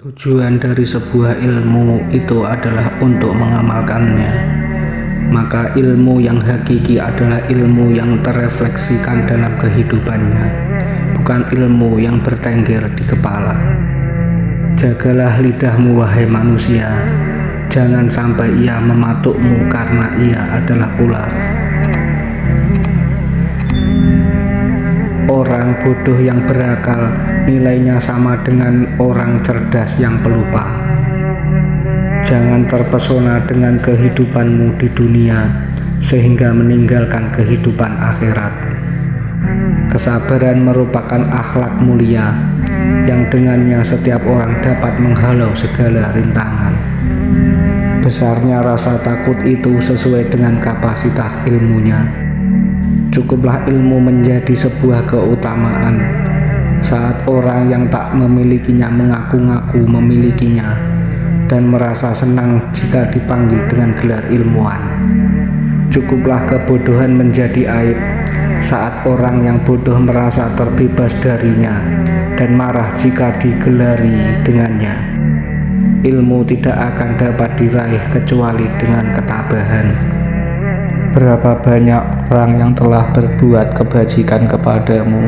Tujuan dari sebuah ilmu itu adalah untuk mengamalkannya. Maka ilmu yang hakiki adalah ilmu yang terefleksikan dalam kehidupannya, bukan ilmu yang bertengger di kepala. Jagalah lidahmu wahai manusia, jangan sampai ia mematukmu karena ia adalah ular. Orang bodoh yang berakal nilainya sama dengan orang cerdas yang pelupa. Jangan terpesona dengan kehidupanmu di dunia sehingga meninggalkan kehidupan akhirat. Kesabaran merupakan akhlak mulia yang dengannya setiap orang dapat menghalau segala rintangan. Besarnya rasa takut itu sesuai dengan kapasitas ilmunya. Cukuplah ilmu menjadi sebuah keutamaan saat orang yang tak memilikinya mengaku-ngaku memilikinya dan merasa senang jika dipanggil dengan gelar ilmuwan. Cukuplah kebodohan menjadi aib saat orang yang bodoh merasa terbebas darinya dan marah jika digelari dengannya. Ilmu tidak akan dapat diraih kecuali dengan ketabahan. Berapa banyak orang yang telah berbuat kebajikan kepadamu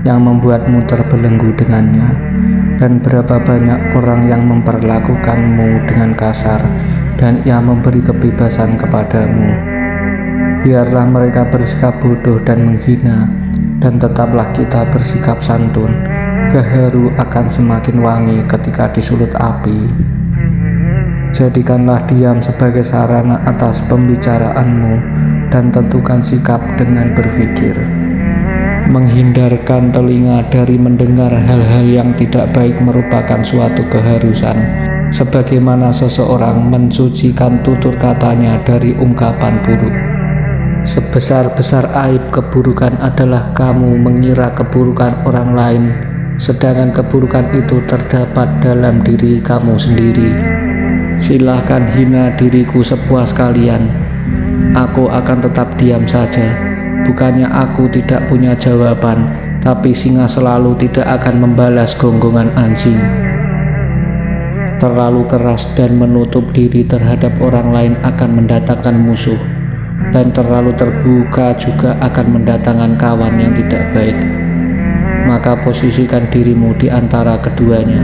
yang membuatmu terbelenggu dengannya, dan berapa banyak orang yang memperlakukanmu dengan kasar dan ia memberi kebebasan kepadamu. Biarlah mereka bersikap bodoh dan menghina, dan tetaplah kita bersikap santun. Gaharu akan semakin wangi ketika disulut api. Jadikanlah diam sebagai sarana atas pembicaraanmu dan tentukan sikap dengan berpikir. Menghindarkan telinga dari mendengar hal-hal yang tidak baik merupakan suatu keharusan, sebagaimana seseorang mensucikan tutur katanya dari ungkapan buruk. Sebesar-besar aib keburukan adalah kamu mengira keburukan orang lain, sedangkan keburukan itu terdapat dalam diri kamu sendiri. Silahkan hina diriku sepuas kalian, aku akan tetap diam saja. Bukannya aku tidak punya jawaban, tapi singa selalu tidak akan membalas gonggongan anjing. Terlalu keras dan menutup diri terhadap orang lain akan mendatangkan musuh, dan terlalu terbuka juga akan mendatangkan kawan yang tidak baik. Maka posisikan dirimu di antara keduanya.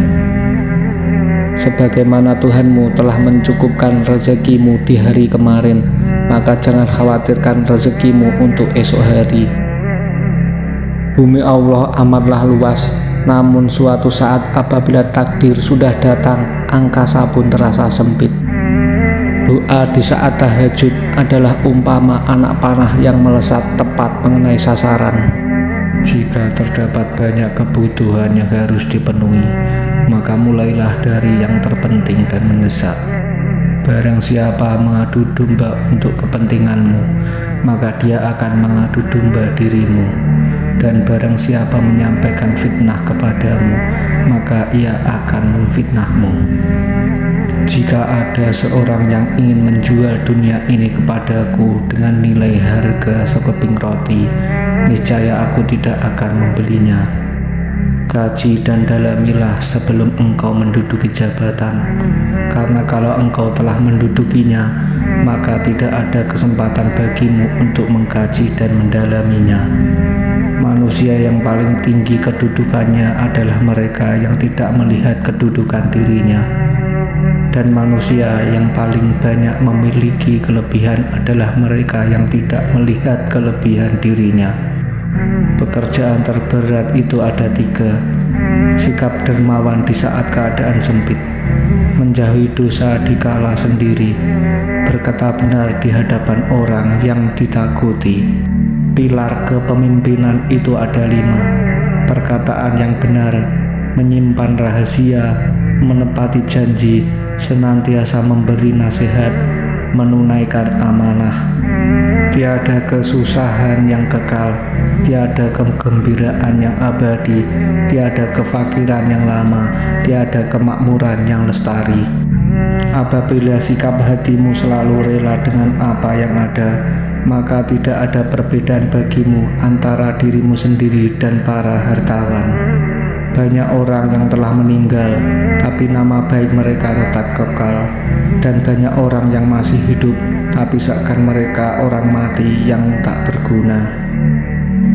Sebagaimana Tuhanmu telah mencukupkan rezekimu di hari kemarin, maka jangan khawatirkan rezekimu untuk esok hari. Bumi Allah amatlah luas, namun suatu saat apabila takdir sudah datang, angkasa pun terasa sempit. Doa di saat tahajud adalah umpama anak panah yang melesat tepat mengenai sasaran. Jika terdapat banyak kebutuhan yang harus dipenuhi, maka mulailah dari yang terpenting dan mendesak. Barang siapa mengadu domba untuk kepentinganmu, maka dia akan mengadu domba dirimu. Dan barang siapa menyampaikan fitnah kepadamu, maka ia akan memfitnahmu. Jika ada seorang yang ingin menjual dunia ini kepadaku dengan nilai harga sekeping roti, niscaya aku tidak akan membelinya. Kaji dan dalamilah sebelum engkau menduduki jabatan, karena kalau engkau telah mendudukinya, maka tidak ada kesempatan bagimu untuk mengkaji dan mendalaminya. Manusia yang paling tinggi kedudukannya adalah mereka yang tidak melihat kedudukan dirinya, dan manusia yang paling banyak memiliki kelebihan adalah mereka yang tidak melihat kelebihan dirinya. Pekerjaan terberat itu ada 3: sikap dermawan di saat keadaan sempit, menjauhi dosa dikala sendiri, berkata benar di hadapan orang yang ditakuti. Pilar kepemimpinan itu ada 5: perkataan yang benar, menyimpan rahasia, menepati janji, senantiasa memberi nasihat, menunaikan amanah. Tiada kesusahan yang kekal, tiada kegembiraan yang abadi, tiada kefakiran yang lama, tiada kemakmuran yang lestari. Apabila sikap hatimu selalu rela dengan apa yang ada, maka tidak ada perbedaan bagimu antara dirimu sendiri dan para hartawan. Banyak orang yang telah meninggal, tapi nama baik mereka tetap kekal. Dan banyak orang yang masih hidup, tapi seakan mereka orang mati yang tak berguna.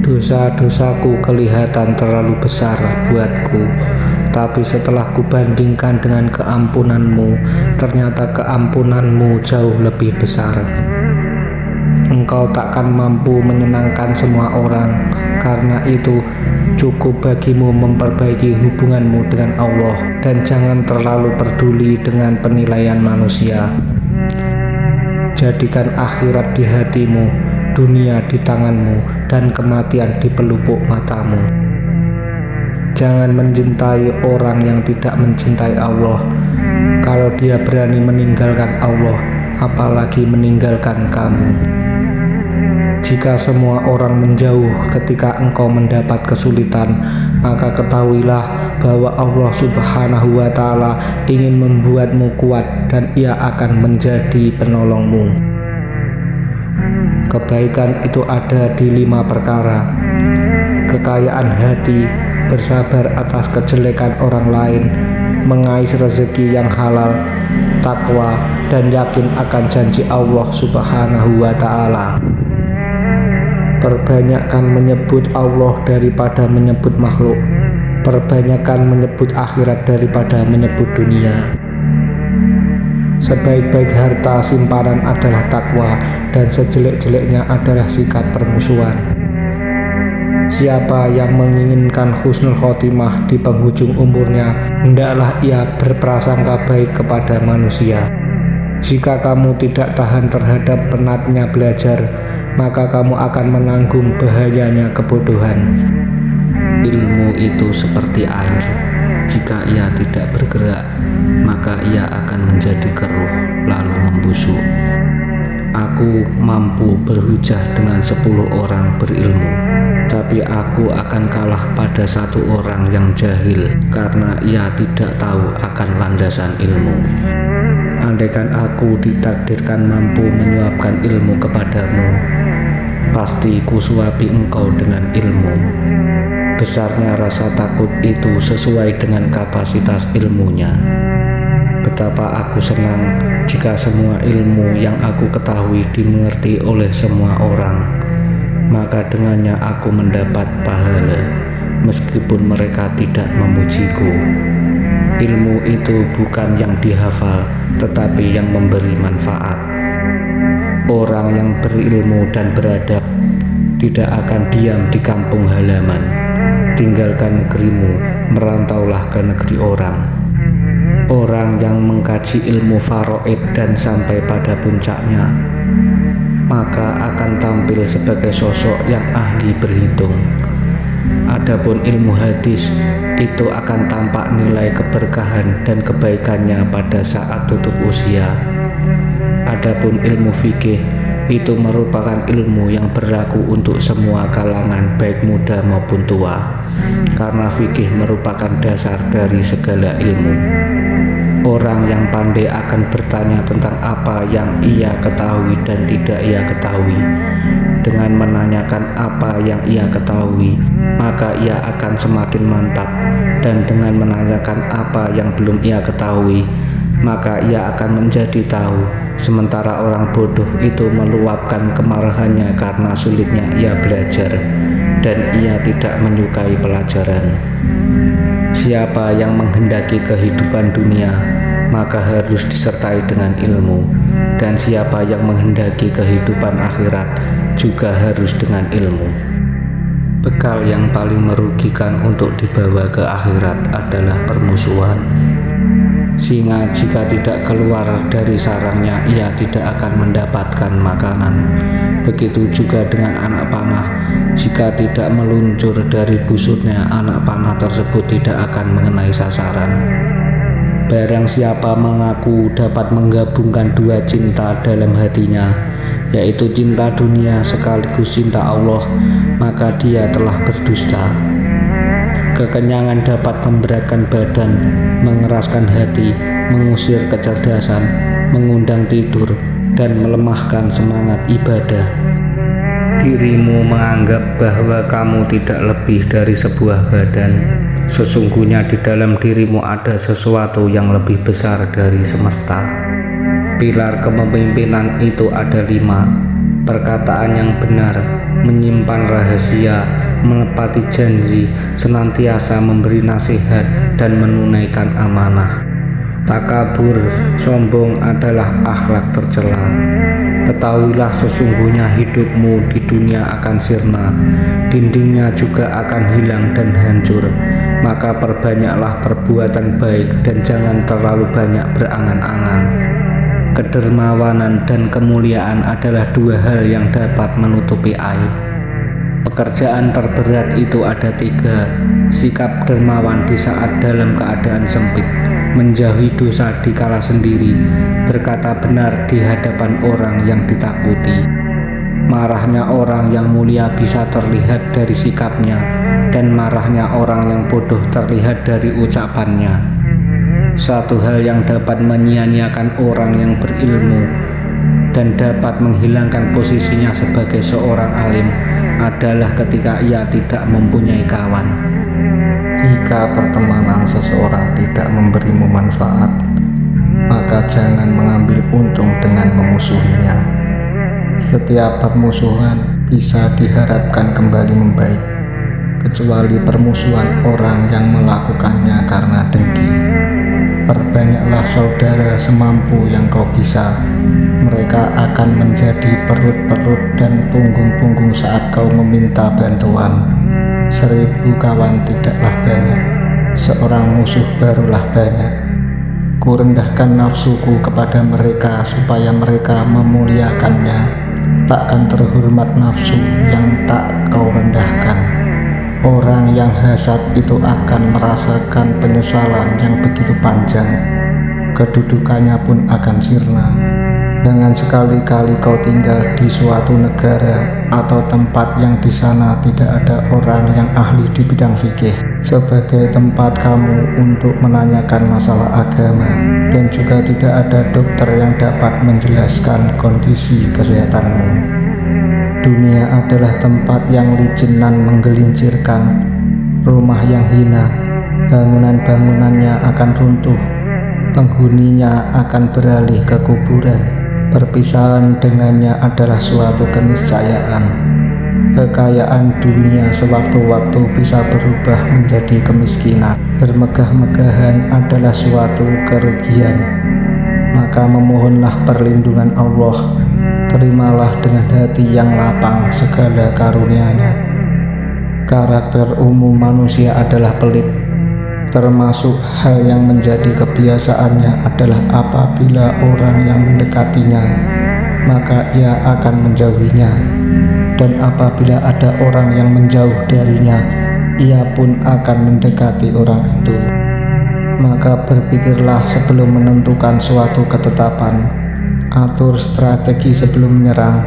Dosa-dosaku kelihatan terlalu besar buatku, tapi setelah kubandingkan dengan keampunanmu, ternyata keampunanmu jauh lebih besar. Engkau takkan mampu menyenangkan semua orang, karena itu cukup bagimu memperbaiki hubunganmu dengan Allah dan jangan terlalu peduli dengan penilaian manusia. Jadikan akhirat di hatimu, dunia di tanganmu, dan kematian di pelupuk matamu. Jangan mencintai orang yang tidak mencintai Allah. Kalau dia berani meninggalkan Allah, apalagi meninggalkan kamu. Jika semua orang menjauh ketika engkau mendapat kesulitan, maka ketahuilah bahwa Allah Subhanahu wa Ta'ala ingin membuatmu kuat dan Ia akan menjadi penolongmu. Kebaikan itu ada di 5 perkara: kekayaan hati, bersabar atas kejelekan orang lain, mengais rezeki yang halal, takwa, dan yakin akan janji Allah Subhanahu wa Ta'ala. Perbanyakkan menyebut Allah daripada menyebut makhluk. Perbanyakkan menyebut akhirat daripada menyebut dunia. Sebaik-baik harta simpanan adalah takwa, dan sejelek-jeleknya adalah sikap permusuhan. Siapa yang menginginkan husnul khotimah di penghujung umurnya, hendaklah ia berprasangka baik kepada manusia. Jika kamu tidak tahan terhadap penatnya belajar, maka kamu akan menanggung bahayanya kebodohan. Ilmu itu seperti air. Jika ia tidak bergerak, maka ia akan menjadi keruh lalu membusuk. Aku mampu berhujah dengan 10 orang berilmu, tapi aku akan kalah pada 1 orang yang jahil karena ia tidak tahu akan landasan ilmu. Andaikan aku ditakdirkan mampu menyuapkan ilmu kepadamu, pasti kusuapi engkau dengan ilmu. Besarnya rasa takut itu sesuai dengan kapasitas ilmunya. Betapa aku senang jika semua ilmu yang aku ketahui dimengerti oleh semua orang, maka dengannya aku mendapat pahala, meskipun mereka tidak memujiku. Ilmu itu bukan yang dihafal, tetapi yang memberi manfaat. Orang yang berilmu dan beradab tidak akan diam di kampung halaman. Tinggalkan negerimu, merantaulah ke negeri orang. Orang yang mengkaji ilmu faraid dan sampai pada puncaknya, maka akan tampil sebagai sosok yang ahli berhitung. Adapun ilmu hadis itu akan tampak nilai keberkahan dan kebaikannya pada saat tutup usia. Adapun ilmu fikih itu merupakan ilmu yang berlaku untuk semua kalangan, baik muda maupun tua, karena fikih merupakan dasar dari segala ilmu. Orang yang pandai akan bertanya tentang apa yang ia ketahui dan tidak ia ketahui. Dengan menanyakan apa yang ia ketahui, maka ia akan semakin mantap, dan dengan menanyakan apa yang belum ia ketahui, maka ia akan menjadi tahu. Sementara orang bodoh itu meluapkan kemarahannya karena sulitnya ia belajar dan ia tidak menyukai pelajaran. Siapa yang menghendaki kehidupan dunia, maka harus disertai dengan ilmu, dan siapa yang menghendaki kehidupan akhirat juga harus dengan ilmu. Bekal yang paling merugikan untuk dibawa ke akhirat adalah permusuhan. Singa jika tidak keluar dari sarangnya, ia tidak akan mendapatkan makanan. Begitu juga dengan anak panah, jika tidak meluncur dari busurnya, anak panah tersebut tidak akan mengenai sasaran. Barang siapa mengaku dapat menggabungkan 2 cinta dalam hatinya, yaitu cinta dunia sekaligus cinta Allah, maka dia telah berdusta. Kekenyangan dapat memberatkan badan, mengeraskan hati, mengusir kecerdasan, mengundang tidur, dan melemahkan semangat ibadah. Dirimu menganggap bahwa kamu tidak lebih dari sebuah badan, Sesungguhnya di dalam dirimu ada sesuatu yang lebih besar dari semesta. Pilar kepemimpinan itu ada 5: perkataan yang benar, menyimpan rahasia, menepati janji, senantiasa memberi nasihat, dan menunaikan amanah. Takabur, sombong adalah akhlak tercela. Ketahuilah sesungguhnya hidupmu di dunia akan sirna, dindingnya juga akan hilang dan hancur. Maka perbanyaklah perbuatan baik dan jangan terlalu banyak berangan-angan. Kedermawanan dan kemuliaan adalah 2 hal yang dapat menutupi aib. Pekerjaan terberat itu ada 3: sikap dermawan di saat dalam keadaan sempit, menjauhi dosa dikala sendiri, berkata benar di hadapan orang yang ditakuti. Marahnya orang yang mulia bisa terlihat dari sikapnya, dan marahnya orang yang bodoh terlihat dari ucapannya. Satu hal yang dapat menyia-nyiakan orang yang berilmu dan dapat menghilangkan posisinya sebagai seorang alim adalah ketika ia tidak mempunyai kawan. Jika pertemanan seseorang tidak memberimu manfaat, maka jangan mengambil untung dengan memusuhinya. Setiap permusuhan bisa diharapkan kembali membaik, kecuali permusuhan orang yang melakukannya karena dengki. Perbanyaklah saudara semampu yang kau bisa. Mereka akan menjadi perut-perut dan punggung-punggung saat kau meminta bantuan. 1000 kawan tidaklah banyak, seorang musuh barulah banyak. Kurendahkan nafsuku kepada mereka supaya mereka memuliakannya. Takkan terhormat nafsu yang tak kau rendahkan. Orang yang hasad itu akan merasakan penyesalan yang begitu panjang. Kedudukannya pun akan sirna. Jangan sekali-kali kau tinggal di suatu negara atau tempat yang di sana tidak ada orang yang ahli di bidang fikih sebagai tempat kamu untuk menanyakan masalah agama, dan juga tidak ada dokter yang dapat menjelaskan kondisi kesehatanmu. Dunia adalah tempat yang licin dan menggelincirkan, rumah yang hina, bangunan-bangunannya akan runtuh, penghuninya akan beralih ke kuburan. Perpisahan dengannya adalah suatu keniscayaan. Kekayaan dunia sewaktu-waktu bisa berubah menjadi kemiskinan. Bermegah-megahan adalah suatu kerugian. Maka memohonlah perlindungan Allah. Terimalah dengan hati yang lapang segala karunia-Nya. Karakter umum manusia adalah pelit. Termasuk hal yang menjadi kebiasaannya adalah apabila orang yang mendekatinya, maka ia akan menjauhinya. Dan apabila ada orang yang menjauh darinya, ia pun akan mendekati orang itu. Maka berpikirlah sebelum menentukan suatu ketetapan. Atur strategi sebelum menyerang,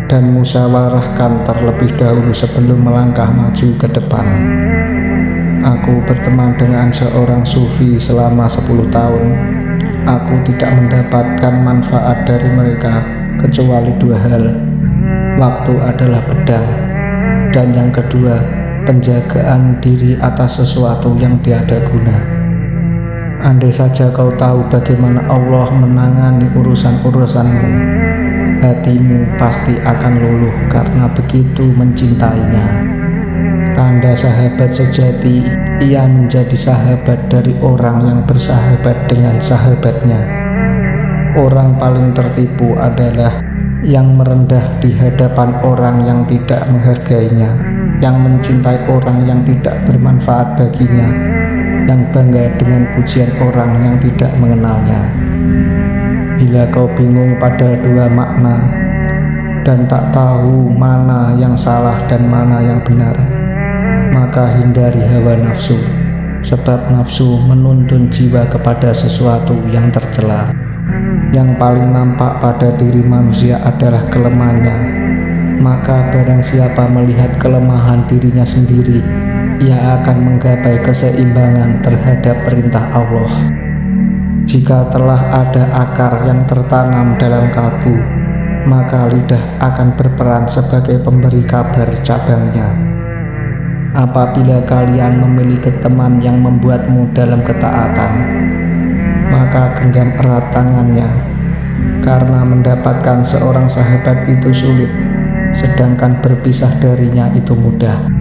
dan musyawarahkan terlebih dahulu sebelum melangkah maju ke depan. Aku berteman dengan seorang sufi selama 10 tahun. Aku tidak mendapatkan manfaat dari mereka kecuali 2 hal. Waktu adalah pedang, dan yang kedua, penjagaan diri atas sesuatu yang tiada guna. Andai saja kau tahu bagaimana Allah menangani urusan-urusanmu, hatimu pasti akan luluh karena begitu mencintainya. Tanda sahabat sejati, ia menjadi sahabat dari orang yang bersahabat dengan sahabatnya. Orang paling tertipu adalah yang merendah di hadapan orang yang tidak menghargainya, yang mencintai orang yang tidak bermanfaat baginya, yang bangga dengan pujian orang yang tidak mengenalnya. Bila kau bingung pada 2 makna dan tak tahu mana yang salah dan mana yang benar, maka hindari hawa nafsu, sebab nafsu menuntun jiwa kepada sesuatu yang tercela. Yang paling nampak pada diri manusia adalah kelemahannya. Maka barang siapa melihat kelemahan dirinya sendiri, ia akan menggapai keseimbangan terhadap perintah Allah. Jika telah ada akar yang tertanam dalam kalbu, maka lidah akan berperan sebagai pemberi kabar cabangnya. Apabila kalian memiliki teman yang membuatmu dalam ketaatan, maka genggam erat tangannya, karena mendapatkan seorang sahabat itu sulit, sedangkan berpisah darinya itu mudah.